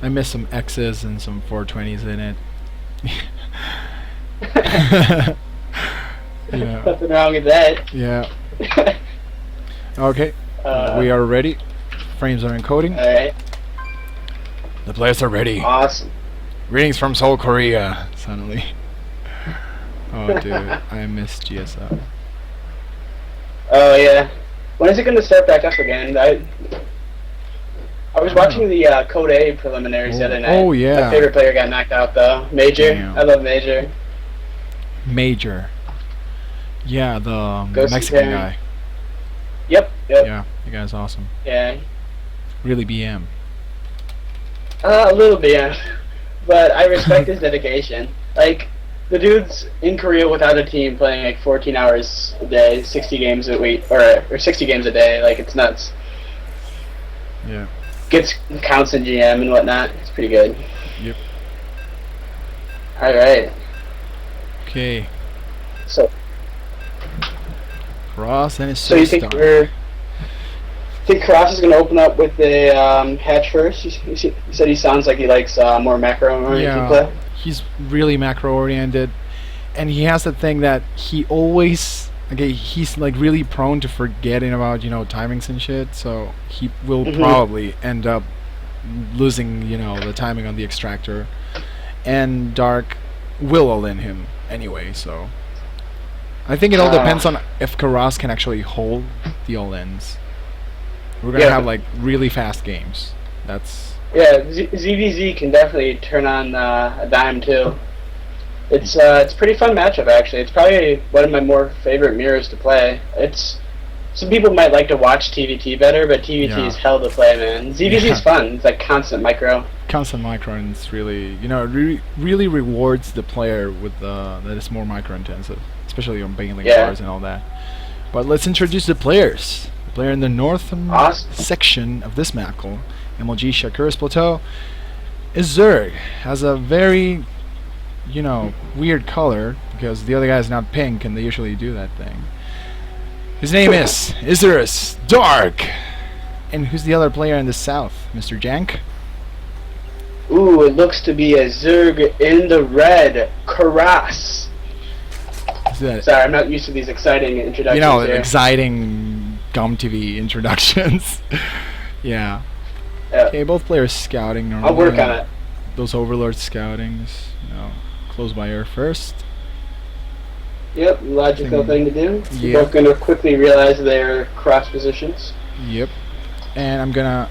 I miss some X's and some 420s in it. Yeah. Nothing wrong with that. Yeah. Okay. We are ready. Frames are encoding. Alright. The players are ready. Awesome. Greetings from Seoul, Korea. Suddenly. Oh, dude. I miss GSL. Oh, yeah. When is it going to start back up again? I was watching the Code A preliminaries the other night. Oh, yeah. My favorite player got knocked out, though. Major. Damn. I love Major. Major. Yeah, the Ghost Mexican Karen. guy. Yep. Yeah, the guy's awesome. Yeah. Really BM. A little bit, yeah. But I respect his dedication. Like, the dude's in Korea without a team playing like 14 hours a day, 60 games a week, or 60 games a day. Like, it's nuts. Yeah. Gets counts in GM and whatnot. It's pretty good. Yep. Alright. Okay. So Cross and his you think CARRAS is going to open up with the hatch first? You said he sounds like he likes more macro-oriented play. He's really macro-oriented, and he has the thing that he always... Okay, he's like really prone to forgetting about, you know, timings and shit, so he will probably end up losing, you know, the timing on the extractor. And Dark will all-in him anyway, so... I think it all depends on if CARRAS can actually hold the all-ins. We're gonna have like really fast games. That's... Yeah, ZVZ can definitely turn on a dime too. It's a pretty fun matchup actually. It's probably one of my more favorite mirrors to play. Some people might like to watch TVT better, but TVT is hell to play, man. ZVZ is fun. It's like constant micro. Constant micro, and it's really, you know, really rewards the player with that is more micro intensive, especially on bailing bars and all that. But let's introduce the players. The player in the northern section of this map called MLG Shakuras Plateau is Zerg. Has a very, you know, weird color because the other guy is not pink, and they usually do that thing. His name is IsurusDark. And who's the other player in the south? Mr. Jank? Ooh, it looks to be a Zerg in the red. CARRAS. Sorry, I'm not used to these exciting introductions. You know, here. exciting GOM TV introductions. Yeah. Okay, both players scouting. I'll work on it. Those overlord scoutings, you know, close by air first. Yep, logical thing to do. You're both going to quickly realize their cross positions. Yep. And I'm going to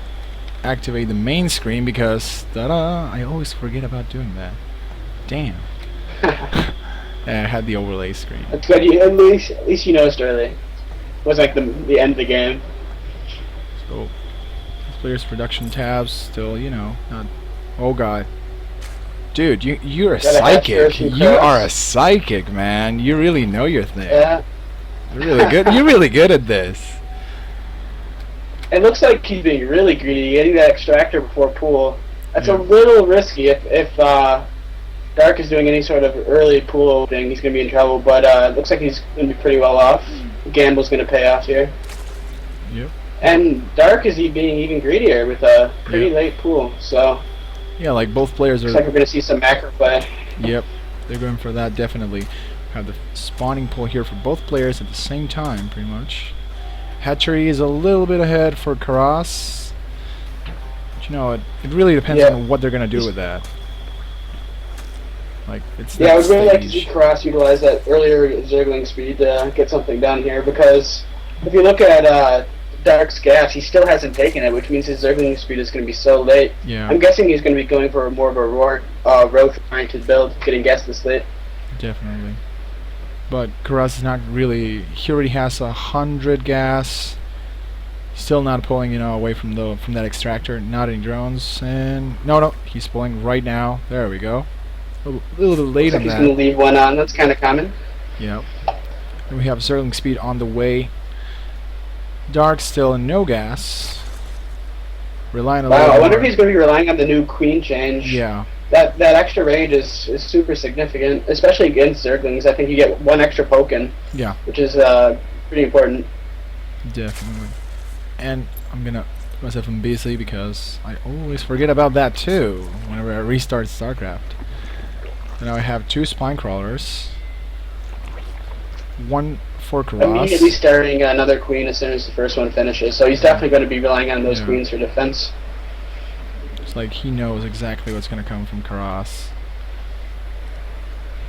activate the main screen because, ta-da, I always forget about doing that. Damn. I had the overlay screen. That's good. At least you noticed early. It was like the end of the game. So, players production tabs still, you know, not... Oh god. Dude, you're a psychic. You are a psychic, man. You really know your thing. Yeah. You're really good. You're really good at this. It looks like he's being really greedy, getting that extractor before pool. That's a little risky. If Dark is doing any sort of early pool opening, he's going to be in trouble. But it looks like he's going to be pretty well off. Gamble's going to pay off here. Yep. And Dark is being even greedier with a pretty late pool. So. Yeah, like both players are... Looks like we're going to see some macro play. Yep, they're going for that, definitely. Have the spawning pool here for both players at the same time, pretty much. Hatchery is a little bit ahead for CARRAS. But you know, it really depends on what they're going to do with that. Like, it's I would really like to see CARRAS utilize that earlier Zergling speed to get something done here, because if you look at Dark's gas, he still hasn't taken it, which means his Zergling speed is going to be so late. Yeah. I'm guessing he's going to be going for more of a rogue-oriented build, getting gas this late. Definitely. But CARRAS is not really... He already has 100 gas. Still not pulling, you know, away from that extractor. Not any drones. And no, he's pulling right now. There we go. A little bit late on that. He's going to leave one on. That's kind of common. Yep. And we have Zergling speed on the way. Dark still in no gas. Relying a little I wonder if he's going to be relying on the new queen change. Yeah. That extra range is super significant, especially against Zerglings. I think you get one extra poke in. Yeah. Which is pretty important. Definitely. And I'm gonna myself I'm busy because I always forget about that too whenever I restart StarCraft. And now I have 2 spine crawlers, 1 for CARRAS. Immediately starting another queen as soon as the first one finishes, so he's definitely going to be relying on those queens for defense. It's like he knows exactly what's going to come from CARRAS.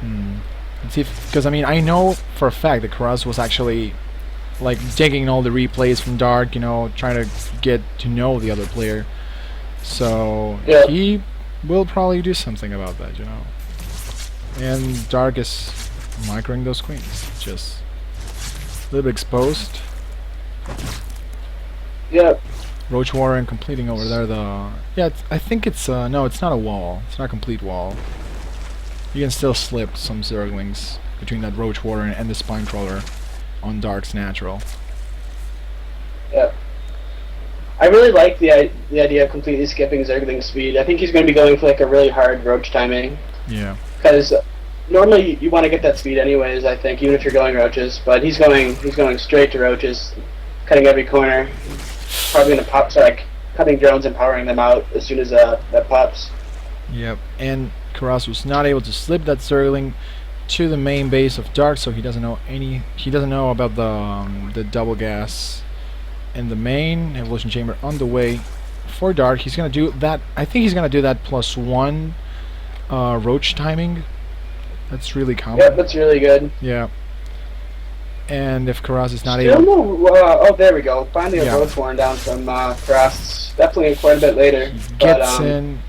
Let's see if, because I mean I know for a fact that CARRAS was actually like taking all the replays from Dark, you know, trying to get to know the other player. So he will probably do something about that, you know. And Dark is microing those queens, just a little bit exposed. Yep. Roach Warren completing over there the... Yeah, I think it's... no, it's not a wall. It's not a complete wall. You can still slip some Zerglings between that Roach Warren and the Spine Crawler on Dark's natural. Yep. I really like the idea of completely skipping Zergling speed. I think he's going to be going for like a really hard Roach timing. Yeah. Because normally you want to get that speed anyways, I think, even if you're going Roaches. But he's going straight to Roaches, cutting every corner. Probably going to pop, like cutting drones and powering them out as soon as that pops. Yep. And CARRAS was not able to slip that Zergling to the main base of Dark, so he doesn't know about the double gas in the main evolution chamber on the way for Dark. He's gonna do that. I think he's gonna do that +1 Roach timing. That's really common. Yep, that's really good. Yeah. And if CARRAS is not Still able... no, oh, there we go. Finally a Roach Warren down from CARRAS. Definitely quite a bit later. He gets in.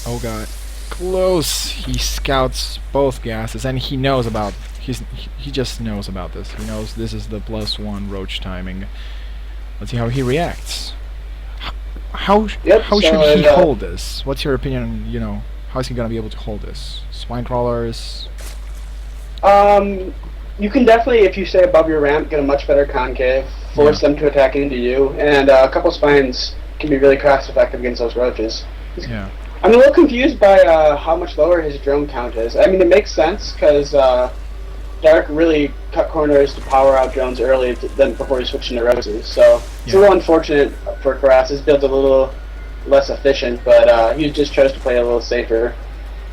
Oh god. Close. He scouts both gases, and he knows about... He just knows about this. He knows this is the +1 Roach timing. Let's see how he reacts. How should he hold this? What's your opinion, you know, how's he gonna be able to hold this? Spine crawlers? You can definitely, if you stay above your ramp, get a much better concave, force them to attack into you, and a couple spines can be really cost effective against those Roaches. Yeah. I'm a little confused by how much lower his drone count is. I mean, it makes sense, because Dark really cut corners to power out drones early than before he switched into Roaches, so it's a little unfortunate for CARRAS. His build's a little less efficient, but he just chose to play a little safer.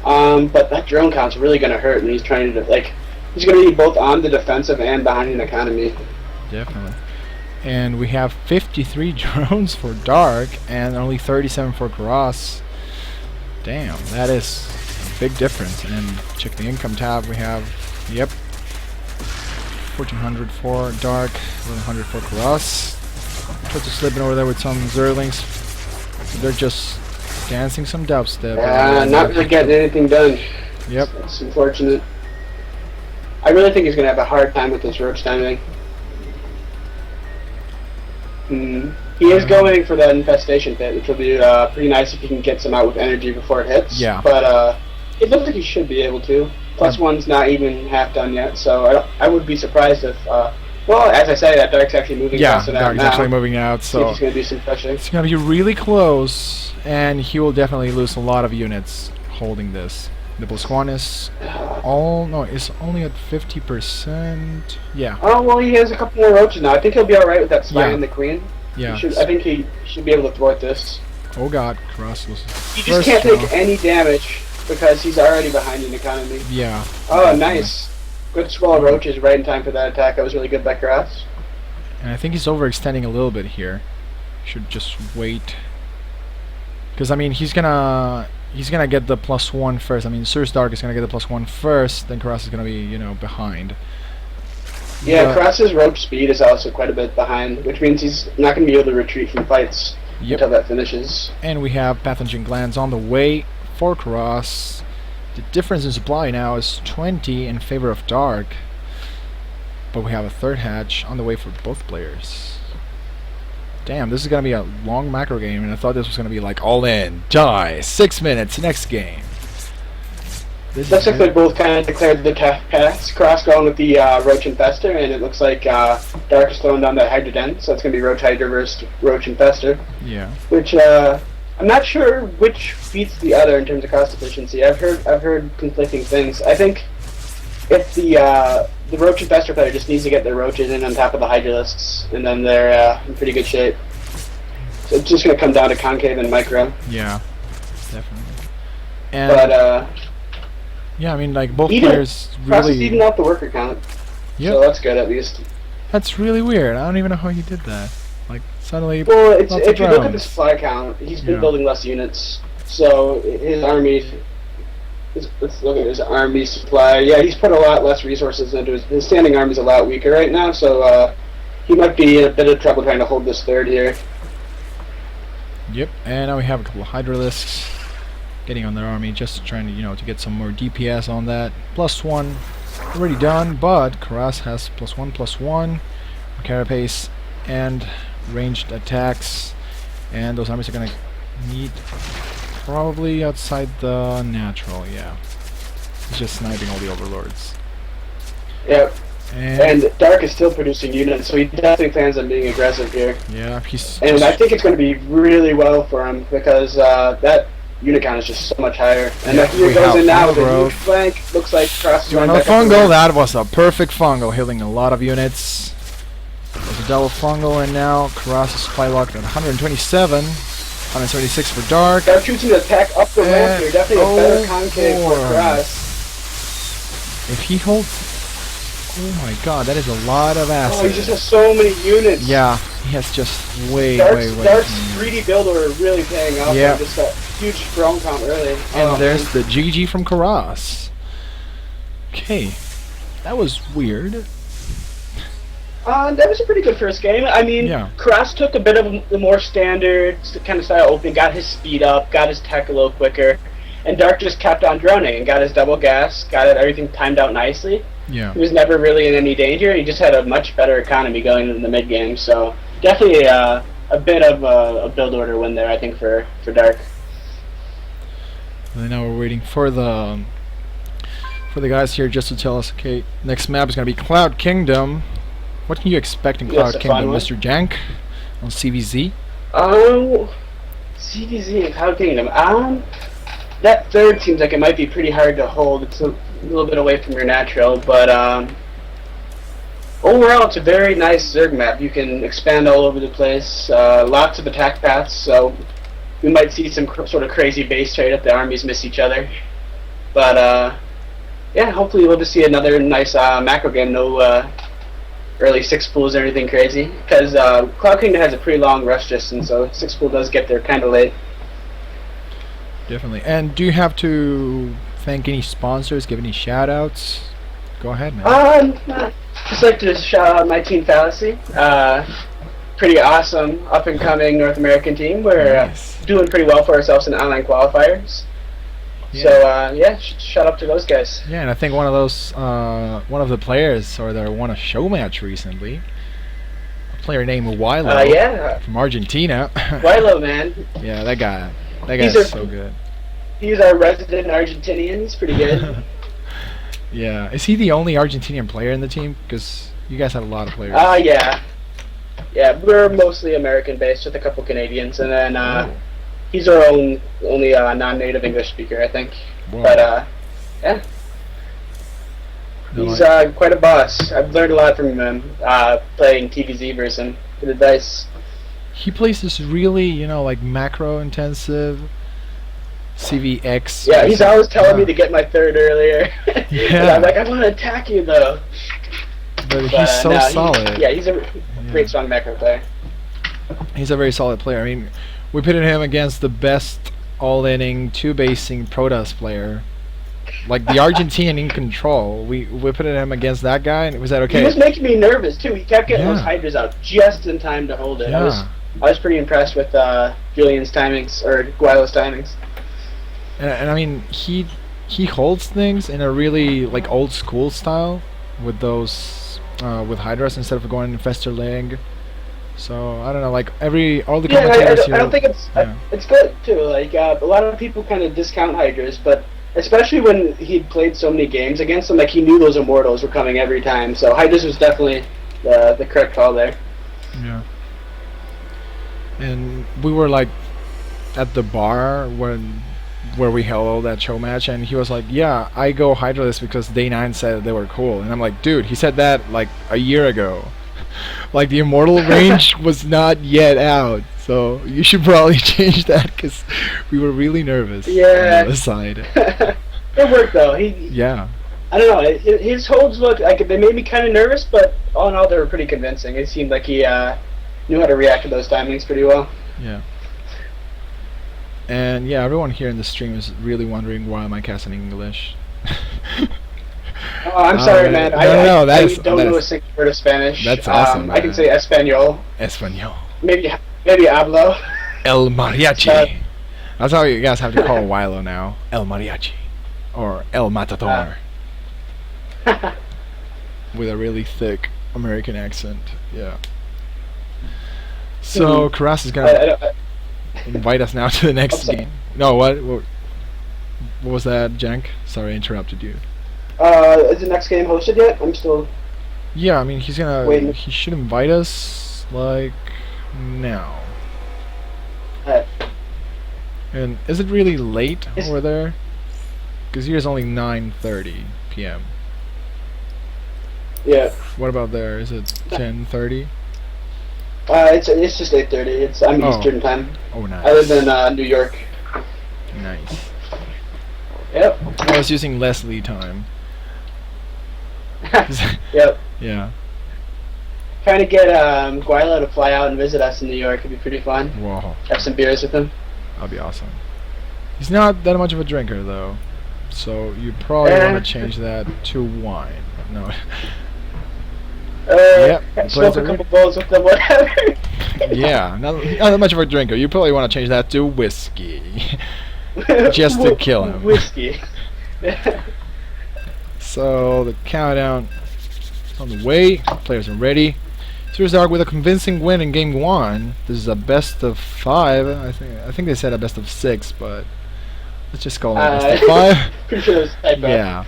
But that drone count's really going to hurt, and he's trying to, like, he's going to be both on the defensive and behind an economy. Definitely. And we have 53 drones for Dark, and only 37 for CARRAS. Damn, that is a big difference. And check the income tab, we have, 1400 for Dark, 1100 for CARRAS. Try to slip in over there with some Zerglings. They're just dancing some dubstep. Not really getting anything done. Yep. It's unfortunate. I really think he's going to have a hard time with this Roach timing. He is going for that Infestation Pit, which will be pretty nice if he can get some out with energy before it hits. Yeah. But it looks like he should be able to. +1's not even half done yet, so I would be surprised if... well, as I say, that Dark's actually moving out. Yeah, Dark's actually moving out, so... He's going to do some pressure. It's going to be really close, and he will definitely lose a lot of units holding this. The +1 is it's only at 50%. Yeah. Oh, well, he has a couple more Roaches now. I think he'll be alright with that Spine and the Queen. Yeah. I think he should be able to thwart this. Oh god, CARRAS loses. He just can't take any damage because he's already behind an economy. Yeah. Oh, nice. Good scroll of Roaches right in time for that attack. That was really good by CARRAS. And I think he's overextending a little bit here. Should just wait. Because, I mean, he's gonna get the +1 first. I mean, IsurusDark is gonna get the +1 first, then CARRAS is gonna be, you know, behind. Yeah, CARRAS's Roach speed is also quite a bit behind, which means he's not gonna be able to retreat from fights until that finishes. And we have Pathogen Glands on the way for CARRAS. The difference in supply now is 20 in favor of Dark. But we have a third hatch on the way for both players. Damn, this is going to be a long macro game, and I thought this was going to be like all in, die, 6 minutes, next game. Looks like they both kind of declared the paths. CARRAS going with the Roach Infester, and it looks like Dark is throwing down that Hydra Den, so it's going to be Roach Hydra versus Roach Infester. Yeah. Which, I'm not sure which beats the other in terms of cost efficiency. I've heard conflicting things. I think if the Roach Infester player just needs to get their Roaches in on top of the Hydralisks, and then they're in pretty good shape. So it's just gonna come down to concave and micro. Yeah, definitely. And But yeah, I mean, like both players CARRAS is really. eating out the worker count. Yep. So that's good at least. That's really weird. I don't even know how he did that. Like suddenly. Well, it's, lots if of you look at rounds. the supply count, he's been Yeah. building less units. So his army. Let's look at his army supply. Yeah, he's put a lot less resources into his standing army's a lot weaker right now. So he might be in a bit of trouble trying to hold this third here. Yep. And now we have a couple of Hydralisks getting on their army, just trying to to get some more DPS on that. +1 already done, but CARRAS has +1/+1 carapace and ranged attacks, and those armies are gonna need probably outside the natural. Yeah, he's just sniping all the overlords. Yep. And And Dark is still producing units, so he definitely plans on being aggressive here. yeah, he's And just, I think it's going to be really well for him because that unit count is just so much higher. And Yeah, if he we goes have in now fungal with a huge growth. flank, looks like CARRAS is you going want a back up the fungal? ramp. That was a perfect fungal, healing a lot of units. There's a double fungal, and now CARRAS is supply locked at 127, 176 for Dark. Dark choosing to attack up the ramp here. Definitely a better concave for boy. CARRAS. If he holds, oh my God, that is a lot of acid. Oh, he just has so many units. Yeah, he has just way Dark's too many. 3D build order really paying off. Yeah. Yeah. Just that huge strong count early. And Oh, there's man. the GG from CARRAS. Okay, that was weird. That was a pretty good first game. I mean, Yeah. CARRAS took a bit of the more standard kind of style opening, got his speed up, got his tech a little quicker, and Dark just kept on droning and got his double gas, got everything timed out nicely. Yeah. He was never really in any danger. He just had a much better economy going in the mid game, so definitely a bit of a build order win there, I think, for Dark. And now we're waiting for the guys here just to tell us. Okay, next map is gonna be Cloud Kingdom. What can you expect in Yes, Cloud a Kingdom, fun one. Mr. Jank, on CVZ? CVZ and Cloud Kingdom. That third seems like it might be pretty hard to hold. It's a little bit away from your natural, but overall it's a very nice Zerg map. You can expand all over the place. Lots of attack paths, so we might see some sort of crazy base trade if the armies miss each other. But yeah, hopefully we'll just see another nice macro game. No early 6 pools or anything crazy, because Cloud Kingdom has a pretty long rush distance, so 6 pool does get there kind of late. Definitely. And do you have to thank any sponsors, give any shout outs? Go ahead, man. Just like to shout out my team Fallacy. Pretty awesome up and coming North American team. We're Nice. doing pretty well for ourselves in online qualifiers. Yeah. So yeah, shout out to those guys. Yeah, and I think one of those, one of the players, or that won a show match recently, a player named Wilo Yeah, from Argentina. Wilo, man. Yeah, that guy He's is a- so good. He's our resident Argentinian. He's pretty good. Yeah, is he the only Argentinian player in the team? Because you guys have a lot of players. Yeah. Yeah, we're mostly American based with a couple Canadians, and then he's our only non-native English speaker, I think. Whoa. But yeah, No, he's quite a boss. I've learned a lot from him playing TVZ versus him. Good advice. he plays this really, like macro intensive CVX. Yeah, he's always telling me Yeah. to get my third earlier. And Yeah. I'm like, I want to attack you though. But But, he's so no, solid. Yeah, he's a great strong macro player. He's a very solid player. I mean, we pitted him against the best all-inning, two-basing Protoss player. Like the Argentinian in control. We pitted him against that guy, and was that okay? He was making me nervous too. He kept getting those Yeah. hydras out just in time to hold it. Yeah. I was pretty impressed with Julian's timings, or Guilo's timings. And I mean, he holds things in a really like old school style with those with Hydras instead of going Infestor Leg. So I don't know, like all the Yeah, commentators I don't think it's yeah. it's good too. Like a lot of people kind of discount hydras, but especially when he'd played so many games against them, like he knew those immortals were coming every time. So hydras was definitely the correct call there. Yeah. And we were like at the bar where we held all that show match, and he was like, "Yeah, I go Hydralist because Day 9 said they were cool." And I'm like, "Dude, he said that like a year ago." Like the immortal range was not yet out, so you should probably change that because we were really nervous. Yeah. On the other side. It worked though. Yeah. I don't know. His holds looked like they made me kind of nervous, but all in all, they were pretty convincing. It seemed like he knew how to react to those timings pretty well. Yeah. And yeah, everyone here in the stream is really wondering why am I casting English. Oh, I'm sorry, man. No, I that's, don't know a single word of Spanish. That's awesome. I can say Espanol. Espanol. Maybe hablo. El mariachi. That's how you guys have to call Wilo now. El mariachi. Or El matador. With a really thick American accent. Yeah. So CARRAS is gonna invite us now to the next game. No, what was that, Jank? Sorry, I interrupted you. Is the next game hosted yet? I'm still. Yeah, I mean he's gonna. Waiting. He should invite us like now. And is it really late over there? Because here is only 9:30 p.m. Yeah. What about there? Is it 10:30? It's just 8:30. I'm Eastern time. Oh, nice. I live in New York. Nice. Yep. I was using Leslie time. Yep. Yeah. Trying to get Guilo to fly out and visit us in New York would be pretty fun. Whoa. Have some beers with him. That'd be awesome. He's not that much of a drinker though, so you probably want to change that to wine. No. Yep. Smoke a couple bowls with them, whatever. Yeah, not that much of a drinker. You probably want to change that to whiskey, just to kill him. Whiskey. So the countdown is on the way. Players are ready. IsurusDark with a convincing win in game 1. This is a best of 5. I think they said a best of 6, but let's just call it a best of 5. Pretty sure it was typo. Yeah.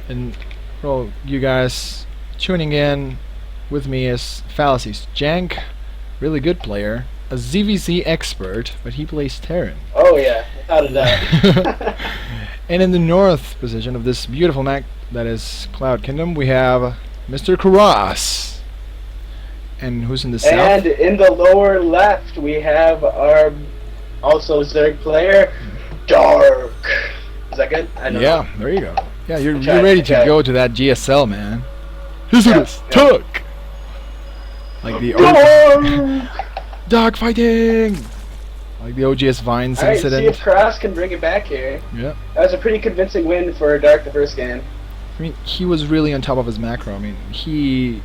And well, you guys tuning in with me is fLcJank, really good player, a ZVZ expert, but he plays Terran. Oh yeah, without a doubt. And in the north position of this beautiful map that is Cloud Kingdom, we have Mr. CARRAS. And who's in the south? And in the lower left, we have our also Zerg player, Dark. Is that good? I don't know. There you go. Yeah, you're ready to go to that GSL, man. IsurusDark! Like the dog fighting! Like the OGS Vines incident. See if CARRAS can bring it back here. Yeah. That was a pretty convincing win for Dark the first game. I mean, he was really on top of his macro. I mean, he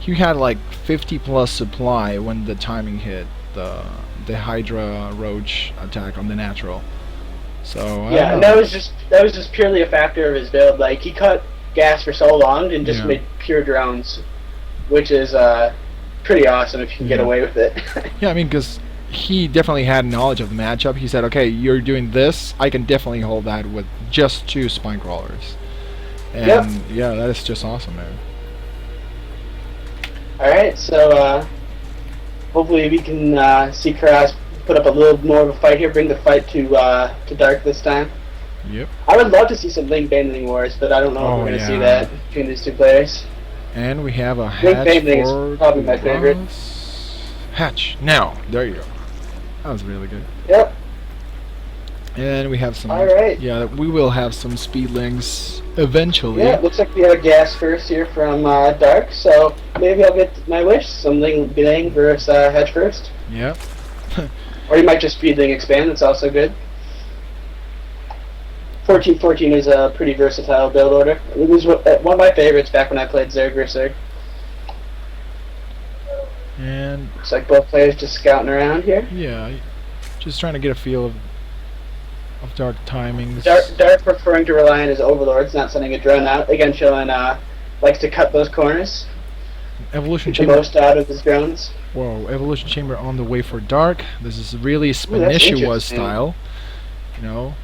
had like 50 plus supply when the timing hit the Hydra Roach attack on the natural. So yeah, and that was just purely a factor of his build. Like he cut gas for so long and just made pure drones, which is pretty awesome if you can get away with it. Yeah, I mean, because he definitely had knowledge of the matchup. He said, okay, you're doing this, I can definitely hold that with just 2 spine crawlers. And yeah, that is just awesome, man. Alright, so hopefully we can see CARRAS put up a little more of a fight here, bring the fight to Dark this time. Yep. I would love to see some Link Baneling wars, but I don't know if we're going to see that between these two players. And we have a hatch for probably my favorite. Hatch. Now, there you go. That was really good. Yep. And we have some. Alright. Yeah, we will have some speedlings eventually. Yeah, it looks like we have a gas first here from Dark, so maybe I'll get my wish. Some Link Baneling versus Hatch first. Yep. Or you might just speedling expand, that's also good. 14-14 is a pretty versatile build order. It was one of my favorites back when I played Zerg vs. Zerg. And looks like both players just scouting around here. Yeah, just trying to get a feel of Dark timings. Dark preferring to rely on his overlords, not sending a drone out. Again, showing likes to cut those corners. Evolution Get chamber. the most out of his drones. Whoa, Evolution chamber on the way for Dark. This is really Spanishiwa style. You know.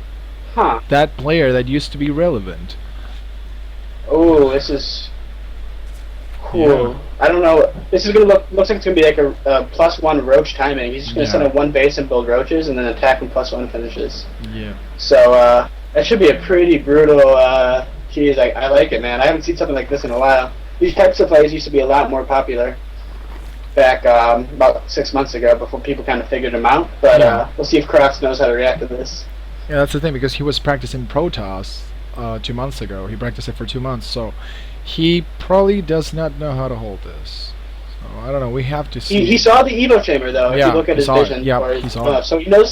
Huh. That player that used to be relevant. Oh, this is cool. Yeah. I don't know. This is gonna looks like it's gonna be like a +1 roach timing. He's just gonna send a 1 base and build roaches, and then attack and +1 finishes. Yeah. So that should be a pretty brutal. Geez, I like it, man. I haven't seen something like this in a while. these types of plays used to be a lot more popular back about 6 months ago before people kind of figured them out. But we'll see if CARRAS knows how to react to this. Yeah, that's the thing, because he was practicing Protoss 2 months ago. He practiced it for 2 months, so he probably does not know how to hold this. So I don't know. We have to see. He saw the Evo chamber though. Yeah, if you look at he his saw it. vision, Yeah, or he saw it. So he knows